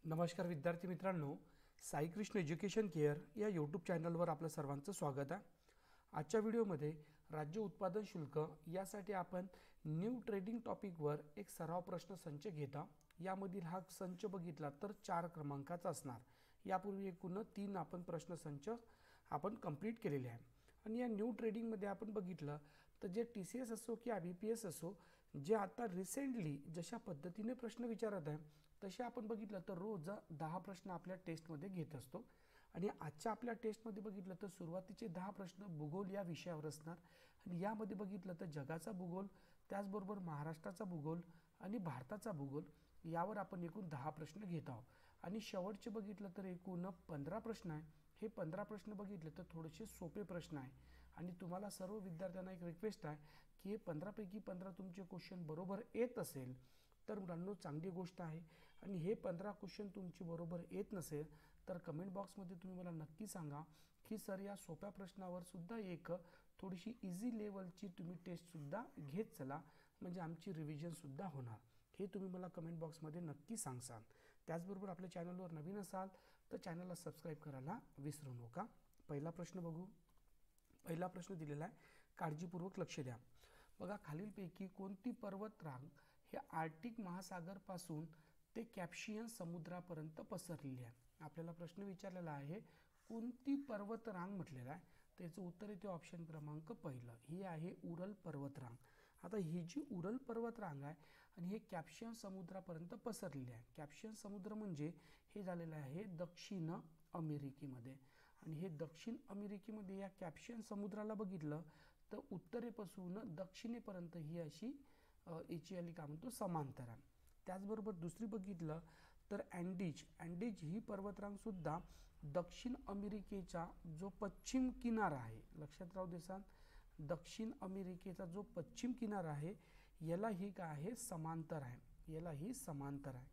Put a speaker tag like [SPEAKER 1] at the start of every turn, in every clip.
[SPEAKER 1] नमस्कार विद्यार्थी मित्रांनो, साईकृष्ण एज्युकेशन केअर या यूट्यूब चॅनलवर आपलं सर्वांचं स्वागत आहे. आजच्या व्हिडिओमध्ये राज्य उत्पादन शुल्क यासाठी आपण न्यू ट्रेडिंग टॉपिकवर एक सराव प्रश्न संच घेता. यामधील हा संच बघितला तर 4 क्रमांकाचा असणार. यापूर्वी एकूण 3 आपण प्रश्न संच आपण कंप्लीट केलेले आहे. आणि या न्यू ट्रेडिंगमध्ये आपण बघितलं तर जे TCS असो किंवा BPS असो, जे आता रिसेंटली जशा पद्धतीने प्रश्न विचारत आहे तसे आपण बघितलं तर रोज 10 प्रश्न आपल्या टेस्टमध्ये घेत असतो. आणि आजच्या आपल्या टेस्टमध्ये बघितलं तर सुरुवातीचे 10 प्रश्न भूगोल या विषयावर असणार. आणि यामध्ये बघितलं तर जगाचा भूगोल, त्याचबरोबर महाराष्ट्राचा भूगोल आणि भारताचा भूगोल यावर आपण एकूण 10 प्रश्न घेत आहोत. आणि शेवटचे बघितलं तर एकूण 15 प्रश्न आहे. हे 15 प्रश्न बघितले तर थोडेसे सोपे प्रश्न आहे. आणि तुम्हाला सर्व विद्यार्थ्यांना एक रिक्वेस्ट आहे की हे 15 पैकी 15 तुमचे क्वेश्चन बरोबर येत असेल तर मुलांनो चांगली गोष्ट आहे. आणि हे 15 क्वेश्चन तुमची बरोबर येत नसेल तर कमेंट बॉक्समध्ये तुम्ही मला नक्की सांगा की सर या सोप्या प्रश्नावर सुद्धा एक थोडीशी इझी लेवलची तुम्ही टेस्टसुद्धा घेत चला, म्हणजे आमची रिव्हिजनसुद्धा होणार. हे तुम्ही मला कमेंट बॉक्समध्ये नक्की सांगसाल. त्याचबरोबर आपल्या चॅनलवर नवीन असाल तर चॅनलला सबस्क्राईब करायला विसरू नका. पहिला प्रश्न बघू. पहिला प्रश्न दिलेला आहे, काळजीपूर्वक लक्ष द्या. बघा, खालीलपैकी कोणती पर्वतरांग हे आर्क्टिक महासागरपासून ते कॅस्पियन समुद्रापर्यंत पसरलेली आहे. आपल्याला प्रश्न विचारलेला आहे कोणती पर्वतरांग म्हटलेला आहे. त्याचं उत्तर येते ऑप्शन क्रमांक पहिलं, ही आहे उरल पर्वतरांग. आता ही जी उरल पर्वतरांग आहे आणि हे कॅस्पियन समुद्रापर्यंत पसरलेली आहे. कॅस्पियन समुद्र म्हणजे हे झालेलं आहे दक्षिण अमेरिकेमध्ये. आणि हे दक्षिण अमेरिकेमध्ये या कॅस्पियन समुद्राला बघितलं तर उत्तरेपासून दक्षिणेपर्यंत ही अशी याची आली काय म्हणतो समांतर आहे. त्याचबरोबर दुसरी बघितलं तर अँडीज ही पर्वतरांग सुद्धा दक्षिण अमेरिकेचा जो पश्चिम किनारा आहे, लक्षात राहू देसान, दक्षिण अमेरिकेचा जो पश्चिम किनारा आहे याला ही काय आहे समांतर आहे, याला ही समांतर आहे.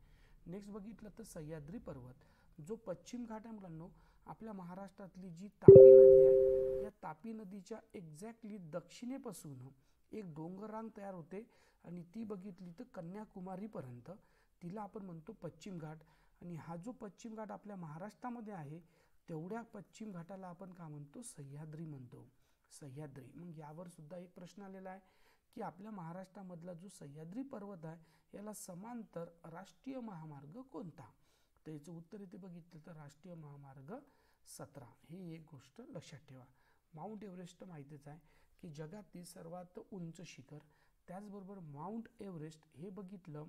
[SPEAKER 1] नेक्स्ट बघितलं तर सह्याद्री पर्वत जो पश्चिम घाट आहे मुलांनो, आपल्या महाराष्ट्रातली जी तापी नदी आहे या तापी नदीच्या एक्झॅक्टली दक्षिणेपासून एक डोंगररांग तयार होते आणि ती बघितली तर कन्याकुमारीपर्यंत, तिला आपण म्हणतो पश्चिम घाट. आणि हा जो पश्चिम घाट आपल्या महाराष्ट्रामध्ये आहे तेवढ्या पश्चिम घाटाला आपण काय म्हणतो, सह्याद्री म्हणतो, सह्याद्री. मग यावर सुद्धा एक प्रश्न आलेला आहे की आपल्या महाराष्ट्रामधला जो सह्याद्री पर्वत आहे याला समांतर राष्ट्रीय महामार्ग कोणता. तर याचं उत्तर इथे बघितलं तर राष्ट्रीय महामार्ग 17. ही एक गोष्ट लक्षात ठेवा. माउंट एव्हरेस्ट माहितीच आहे की जगातील सर्वात उंच शिखर. त्याचबरोबर माउंट एव्हरेस्ट हे बघितलं,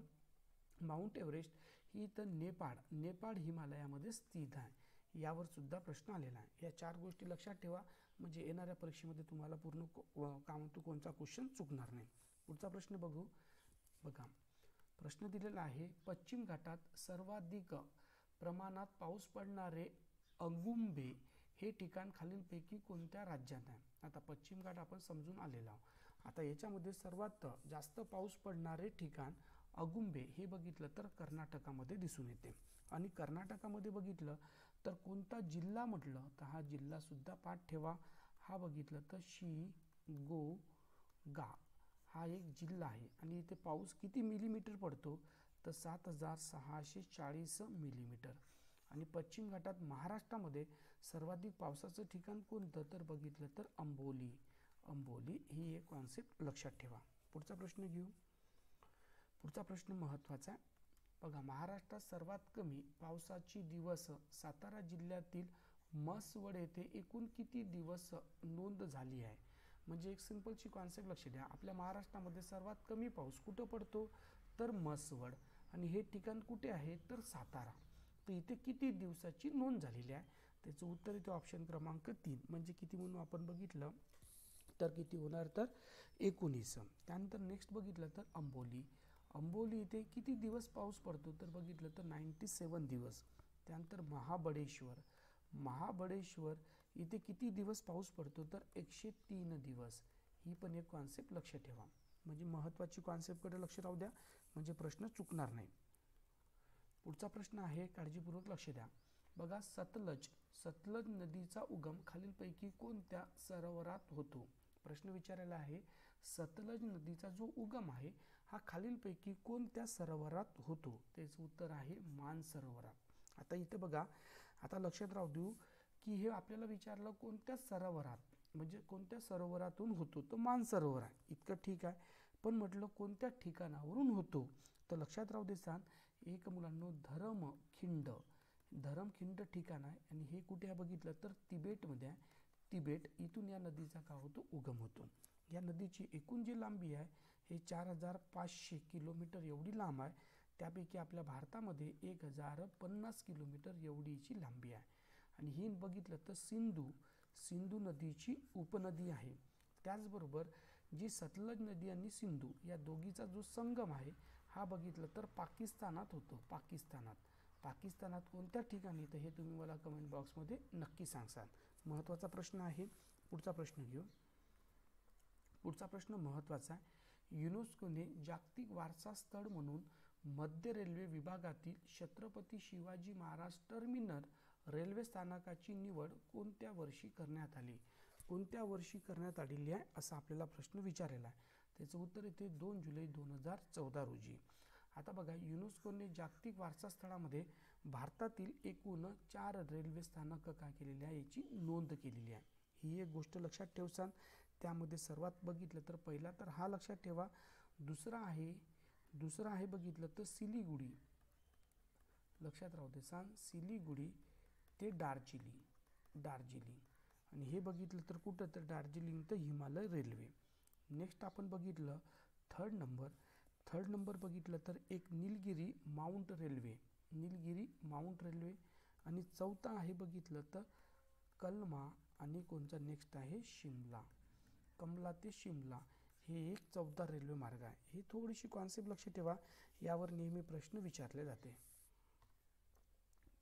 [SPEAKER 1] माउंट एव्हरेस्ट ही तर नेपाळ हिमालयामध्ये स्थित आहे. यावर सुद्धा प्रश्न आलेला आहे. या 4 गोष्टी लक्षात ठेवा, म्हणजे येणाऱ्या परीक्षेमध्ये तुम्हाला पूर्ण काय म्हणतो कोणता क्वेश्चन चुकणार नाही. पुढचा प्रश्न बघू. बघा, प्रश्न दिलेला आहे पश्चिम घाटात सर्वाधिक प्रमाणात पाऊस पडणारे अगुंबे हे ठिकाण खालीलपैकी कोणत्या राज्यात आहे. आता पश्चिम घाट आपण समजून आलेला आहोत. आता याच्यामध्ये सर्वात जास्त पाऊस पडणारे ठिकाण अगुंबे हे बघितलं तर कर्नाटकामध्ये दिसून येते. आणि कर्नाटकामध्ये बघितलं तर कोणता जिल्हा म्हटलं तर हा जिल्हा सुद्धा पाठ ठेवा. हा बघितलं तर शिगोगा हा एक जिल्हा आहे. आणि इथे पाऊस किती मिलीमीटर पडतो तर 7640 मिलीमीटर. आणि पश्चिम घाटात महाराष्ट्रामध्ये सर्वाधिक पावसाचं ठिकाण कोणतं तर बघितलं तर अंबोली ही एक कॉन्सेप्ट लक्षात ठेवा. पुढचा प्रश्न घेऊ. पुढचा प्रश्न महत्त्वाचा आहे. बघा, महाराष्ट्रात सर्वात कमी पावसाची दिवस सातारा जिल्ह्यातील म्हसवड येथे एकूण किती दिवस नोंद झाली आहे. म्हणजे एक सिंपलची कॉन्सेप्ट लक्ष द्या. आपल्या महाराष्ट्रामध्ये सर्वात कमी पाऊस कुठं पडतो तर म्हसवड. आणि हे ठिकाण कुठे आहे तर सातारा. तर इथे किती दिवसाची नोंद झालेली आहे. त्याचं उत्तर इथे ऑप्शन क्रमांक 3, म्हणजे किती म्हणून आपण बघितलं तर किती होणार तर 19. त्यानंतर नेक्स्ट बघितलं तर अंबोली इथे किती दिवस पाऊस पडतो तर बघितलं तर 97 दिवस. त्यानंतर महाबळेश्वर इथे किती दिवस पाऊस पडतो तर 103 दिवस. ही पण एक कॉन्सेप्ट लक्षात ठेवा, म्हणजे महत्त्वाची कॉन्सेप्टकडे लक्ष राहू द्या, म्हणजे प्रश्न चुकणार नाही. पुढचा प्रश्न आहे, काळजीपूर्वक लक्ष द्या. बघा, सतलज नदीचा उगम खालीलपैकी कोणत्या सरोवरात होतो. प्रश्न विचारलेला आहे सतलज नदीचा जो उगम आहे हा खालीलपैकी कोणत्या सरोवरात होतो. त्याचं उत्तर आहे मानसरोवरात. आता इथे बघा, आता लक्षात राहू देऊ की हे आपल्याला विचारलं कोणत्या सरोवरात, म्हणजे कोणत्या सरोवरातून होतो, तर मानसरोवर आहे, इतकं ठीक आहे. पण म्हटलं कोणत्या ठिकाणावरून होतो, तर लक्षात राहू दे सांग, एक मुलांनो धरमखिंड, धरमखिंड ठिकाण आहे आणि हे कुठे आहे बघितलं तर तिबेटमध्ये आहे. तिबेट इथून या नदीचा काय होतो, उगम होतो. या नदीची एकूण जी लांबी आहे हे 4500 किलोमीटर एवढी लांब आहे. त्यापैकी आपल्या भारतामध्ये 1050 किलोमीटर एवढीची लांबी आहे. आणि ही बघितलं तर सिंधू नदीची उपनदी आहे. त्याचबरोबर जी सतलज नदी आणि सिंधू या दोघीचा जो संगम आहे हा बघितलं तर पाकिस्तानात होतो. पाकिस्तानात कोणत्या ठिकाणी, तर हे तुम्ही मला कमेंट बॉक्समध्ये नक्की सांगसाल. महत्त्वाचा प्रश्न आहे. पुढचा प्रश्न घेऊ. पुढचा प्रश्न महत्त्वाचा आहे. युनेस्कोने जागतिक वारसा स्थळ म्हणून मध्य रेल्वे विभागातील छत्रपती शिवाजी महाराज टर्मिनल रेल्वे स्थानकाची निवड कोणत्या वर्षी करण्यात आली? कोणत्या वर्षी करण्यात आलेली आहे असा आपल्याला प्रश्न विचारलेला आहे. त्याचं उत्तर येते 2 जुलै 2014 रोजी. आता बघा, युनेस्कोने जागतिक वारसा स्थळामध्ये भारतातील एकूण 4 रेल्वे स्थानकं काय केलेली आहे याची नोंद केलेली आहे. ही एक गोष्ट लक्षात ठेवसान. त्यामध्ये सर्वात बघितलं तर पहिला तर हा लक्षात ठेवा. दुसरा आहे बघितलं तर सिलिगुडी, लक्षात राहू दे सांग, सिलिगुडी ते दार्जिलिंग आणि हे बघितलं तर कुठं, तर दार्जिलिंग ते हिमालय रेल्वे. नेक्स्ट आपण बघितलं थर्ड नंबर बघितलं तर एक निलगिरी माउंट रेल्वे आणि चौथा आहे बघितलं तर कलमा आणि कोणचा नेक्स्ट आहे कमला ते शिमला, हे एक 14 रेल्वे मार्ग आहे. ही थोडीशी कॉन्सेप्ट लक्षात ठेवा, यावर नेहमी प्रश्न विचारले जाते.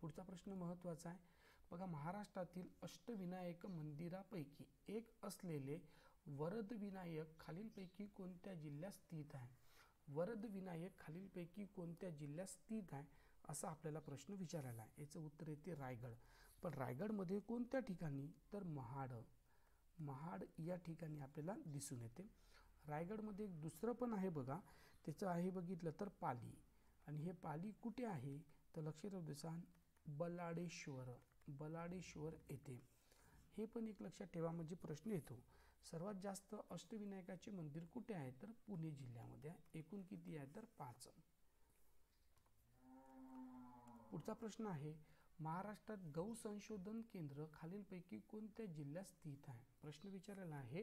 [SPEAKER 1] पुढचा प्रश्न महत्त्वाचा आहे बघा. महाराष्ट्रातील अष्टविनायक मंदिरापैकी एक असलेले वरदविनायक खालीलपैकी कोणत्या जिल्ह्यात स्थित आहे? वरदविनायक खालीलपैकी कोणत्या जिल्ह्यात स्थित आहे असा आपल्याला प्रश्न विचारलेला आहे. याचं उत्तर येते रायगड. पण रायगडमध्ये कोणत्या ठिकाणी, तर महाड या ठिकाणी आपल्याला दिसून येते. रायगडमध्ये एक दुसरं पण आहे बघा, त्याचं आहे बघितलं तर पाली. आणि हे पाली कुठे आहे, तर लक्षात राहू दे बलाडेश्वर येथे. हे पण एक लक्षात ठेवा, म्हणजे प्रश्न येतो. सर्वात जास्त अष्टविनायकाचे मंदिर कुठे आहे, तर पुणे जिल्ह्यामध्ये आहे. एकूण किती आहे, तर 5. पुढचा प्रश्न आहे. महाराष्ट्रात गौ संशोधन केंद्र खालीलपैकी कोणत्या जिल्ह्यात स्थित आहे? प्रश्न विचारलेला आहे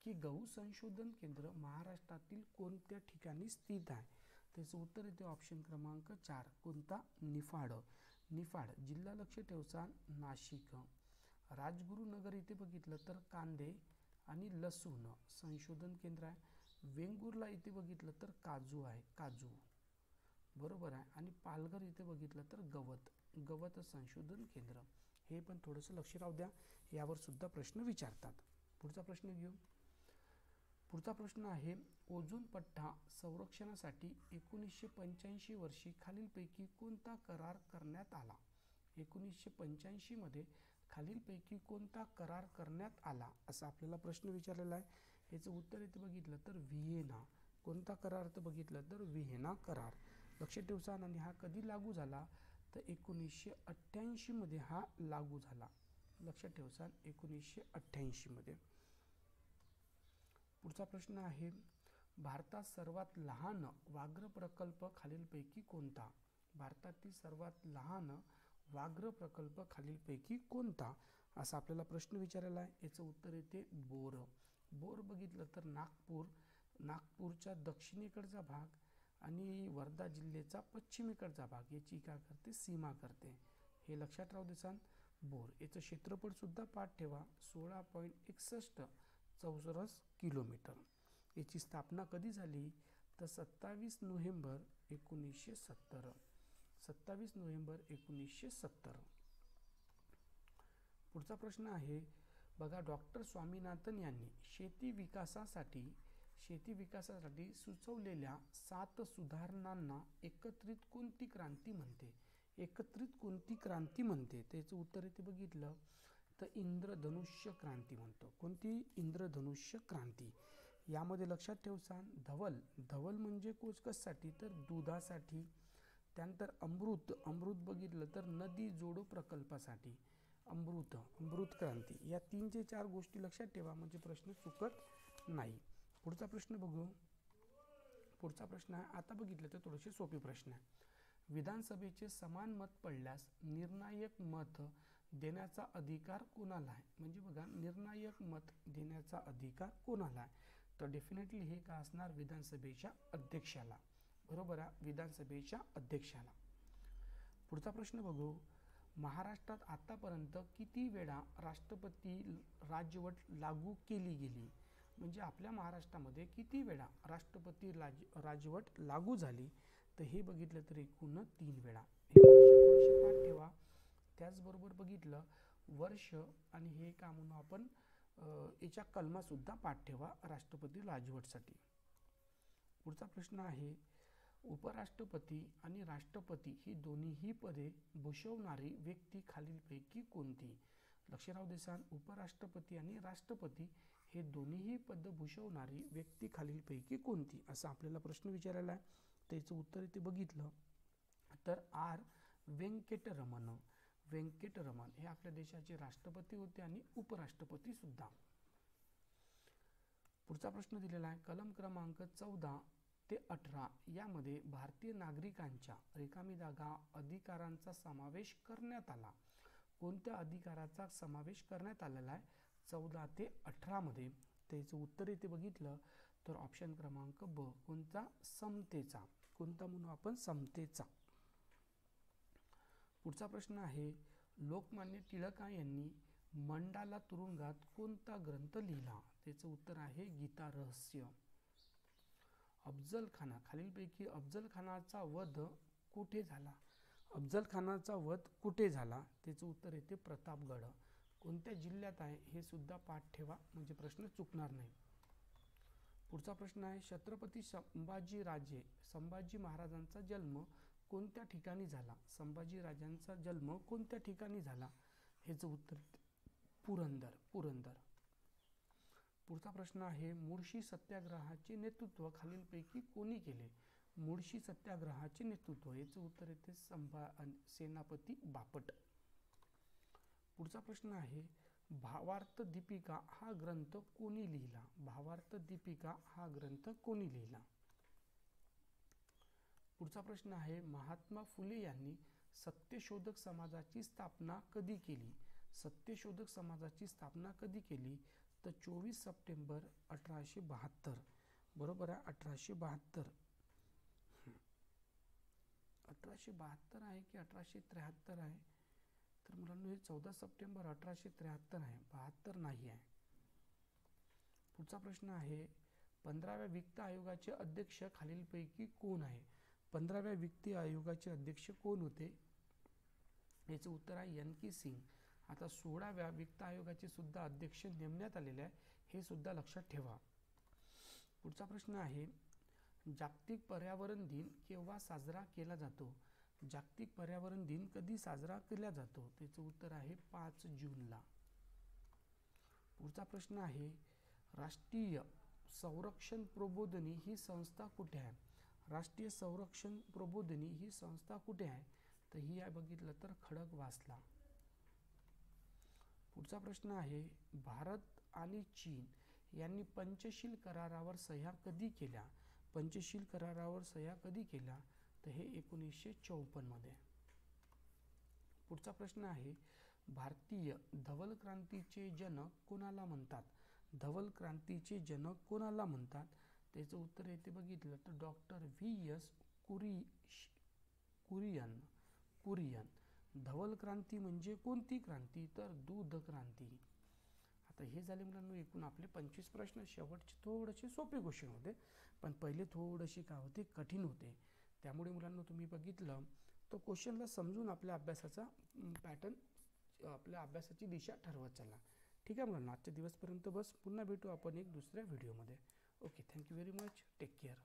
[SPEAKER 1] की गौ संशोधन केंद्र महाराष्ट्रातील कोणत्या ठिकाणी स्थित आहे? त्याचं उत्तर येते ऑप्शन क्रमांक 4, कोणता, निफाड. जिल्हा लक्ष ठेवसा नाशिक. राजगुरुनगर इथे बघितलं तर कांदे आणि लसूण संशोधन केंद्र आहे. वेंगुर्ला इथे बघितलं तर काजू बरोबर आहे. आणि पालघर इथे बघितलं तर गवत संशोधन केंद्र. हे पण थोडंसं लक्ष राहू द्या, यावर सुद्धा प्रश्न विचारतात. पुढचा प्रश्न घेऊ. पुढचा प्रश्न आहे. ओझोन पट्टा संरक्षणासाठी 1985 वर्षी खालीलपैकी कोणता करार करण्यात आला? 1985 मध्ये खालीलपैकी कोणता करार करण्यात आला असा आपल्याला प्रश्न विचारलेला आहे. याचं उत्तर येते बघितलं तर व्हिएना. कोणता करार तर बघितलं तर व्हिएना करार. लक्षात ठेवसा. आणि हा कधी लागू झाला, तर 1988 मध्ये हा लागू झाला. लक्षात ठेवसा 1988 मध्ये. पुढचा प्रश्न आहे. भारतात सर्वात लहान व्याघ्र प्रकल्प खालीलपैकी कोणता? भारतातील सर्वात लहान व्याघ्र प्रकल्प खालीलपैकी कोणता असा आपल्याला प्रश्न विचारलेला आहे. याचं उत्तर येते बोर बघितलं तर नागपूरच्या दक्षिणेकडचा भाग आणि वर्धा जिल्ह्याचा पश्चिमेकडचा भाग याची काय करते, सीमा करते. हे लक्षात राहू देसान. बोर याचं क्षेत्रफळ सुद्धा पाठ ठेवा, 16.61 चौरस किलोमीटर. याची स्थापना कधी झाली, तर 27 नोव्हेंबर 1970. पुढचा प्रश्न आहे बघा. डॉक्टर स्वामीनाथन यांनी शेती विकासासाठी सुचवलेल्या 7 सुधारणांना एकत्रित कोणती क्रांती म्हणते? त्याचं उत्तर येते बघितलं तर इंद्रधनुष्य क्रांती म्हणतो. कोणती? इंद्रधनुष्य क्रांती. यामध्ये लक्षात ठेवसान धवल म्हणजे कशासाठी, तर दुधासाठी. त्यानंतर अमृत, अमृत बघितलं तर नदी जोडो प्रकल्पासाठी, अमृत क्रांती, या 3 ते 4 गोष्टी लक्षात ठेवा म्हणजे प्रश्न चुकत नाही. पुढचा प्रश्न बघू. पुढचा प्रश्न आहे, आता बघितलं तर थोडेसे सोपे प्रश्न आहे. विधानसभेचे समान मत पडल्यास निर्णायक मत देण्याचा अधिकार कोणाला आहे? म्हणजे बघा, निर्णायक मत देण्याचा अधिकार कोणाला आहे? तर डेफिनेटली हे का असणार? विधानसभेच्या अध्यक्षाला. बरोबर आहे, विधानसभेच्या अध्यक्षाला. पुढचा प्रश्न बघू. महाराष्ट्रात आतापर्यंत किती वेळा राष्ट्रपती राजवट लागू केली गेली? म्हणजे आपल्या महाराष्ट्रामध्ये किती वेळा राष्ट्रपती राजवट लागू झाली? तर हे बघितलं तर एकूण 3 वेळा. हे थोडेसे पाठ ठेवा. त्याचबरोबर बघितलं वर्ष आणि हे का म्हणून आपण याच्या कलमा सुद्धा पाठ ठेवा राष्ट्रपती राजवटसाठी. पुढचा प्रश्न आहे, उपराष्ट्रपती आणि राष्ट्रपती ही दोन्हीही पदे भूषवणारी व्यक्ती खालीलपैकी कोणती? लक्ष राहू दे सांग, उपराष्ट्रपती आणि राष्ट्रपती हे दोन्हीही पद भूषवणारी व्यक्ती खालीलपैकी कोणती, असा आपल्याला प्रश्न विचारायला आहे. त्याचं उत्तर इथे बघितलं तर आर व्यंकटरमण. व्यंकटरमण हे आपल्या देशाचे राष्ट्रपती होते आणि उपराष्ट्रपती सुद्धा. पुढचा प्रश्न दिलेला आहे, कलम क्रमांक 14 ते 18 यामध्ये भारतीय नागरिकांच्या रिकामी जागा अधिकारांचा समावेश करण्यात आला. कोणत्या अधिकाराचा समावेश करण्यात आलेला आहे 14 ते 18 मध्ये? त्याचं उत्तर इथे बघितलं तर ऑप्शन क्रमांक ब, कोणता? समतेचा. कोणता म्हणून आपण? समतेचा. पुढचा प्रश्न आहे, लोकमान्य टिळक यांनी मंडाला तुरुंगात कोणता ग्रंथ लिहिला? त्याचं उत्तर आहे गीता रहस्य. अफजल खाना, खालीलपैकी अफजल खानाचा वध कुठे झाला? अफजल खानाचा वध कुठे झाला? त्याचं उत्तर येते प्रतापगड. कोणत्या जिल्ह्यात आहे हे सुद्धा पाठ ठेवा म्हणजे प्रश्न चुकणार नाही. पुढचा प्रश्न आहे, छत्रपती संभाजी महाराजांचा जन्म कोणत्या ठिकाणी झाला? संभाजी राजांचा जन्म कोणत्या ठिकाणी झाला? ह्याचं उत्तर पुरंदर. पुरंदर. पुढचा प्रश्न आहे, मुळशी सत्याग्रहाचे नेतृत्व खालीलपैकी कोणी केले? मुळशी सत्याग्रहाचे नेतृत्व, याचं उत्तर येते सेनापती बापट. पुढचा प्रश्न आहे, भावार्थ दीपिका हा ग्रंथ कोणी लिहिला? भावार्थ दीपिका हा ग्रंथ कोणी लिहिला? पुढचा प्रश्न आहे, महात्मा फुले यांनी सत्यशोधक समाजाची स्थापना कधी केली? सत्यशोधक समाजाची स्थापना कधी केली? तर 24 सप्टेंबर 1872. बरोबर आहे, 1872. 1872 आहे की 1873 आहे? तर मुलांना हे 14 सप्टेंबर 1873 आहे, 72 नाही आहे. पुढचा प्रश्न आहे, 15व्या वित्त आयोगाचे अध्यक्ष खालीलपैकी कोण आहे? 15व्या वित्त आयोगाचे अध्यक्ष कोण होते? याचं उत्तर आहे NK सिंग. आता 16व्या वित्त आयोगाचे सुद्धा अध्यक्ष नेमण्यात आलेले आहे, हे सुद्धा लक्षात ठेवा. पुढचा प्रश्न आहे, जागतिक पर्यावरण दिन केव्हा साजरा केला जातो? जागतिक पर्यावरण दिन कधी साजरा केला जातो? त्याचं उत्तर आहे 5 जूनला. पुढचा प्रश्न आहे, राष्ट्रीय संरक्षण प्रबोधिनी ही संस्था कुठे आहे? राष्ट्रीय संरक्षण प्रबोधिनी ही संस्था कुठे आहे? तर ही आहे बघितलं तर खडकवासला. पुढचा प्रश्न आहे, भारत आणि चीन यांनी पंचशील करारावर सह्या कधी केल्या? पंचशील करारावर सह्या कधी केल्या? तर हे 1954 मध्ये. पुढचा प्रश्न आहे, भारतीय धवल क्रांतीचे जनक कोणाला म्हणतात? धवल क्रांतीचे जनक कोणाला म्हणतात? त्याचं उत्तर येते बघितलं तर डॉक्टर VS कुरियन. धवल क्रांती म्हणजे कोणती क्रांती? तर दूध क्रांती. आता हे झाले मुलांना एकूण आपले 25 प्रश्न. शेवटचे थोडेसे सोपे क्वेश्चन होते, पण पहिले थोडेसे काय होते, कठीण होते. त्यामुळे मुलांना तुम्ही बघितलं तो क्वेश्चनला समजून आपल्या अभ्यासाचा पॅटर्न, आपल्या अभ्यासाची दिशा ठरवत चला. ठीक आहे मुलांना, आजच्या दिवसपर्यंत बस. पुन्हा भेटू आपण एक दुसऱ्या व्हिडिओमध्ये. Okay, thank you very much. Take care.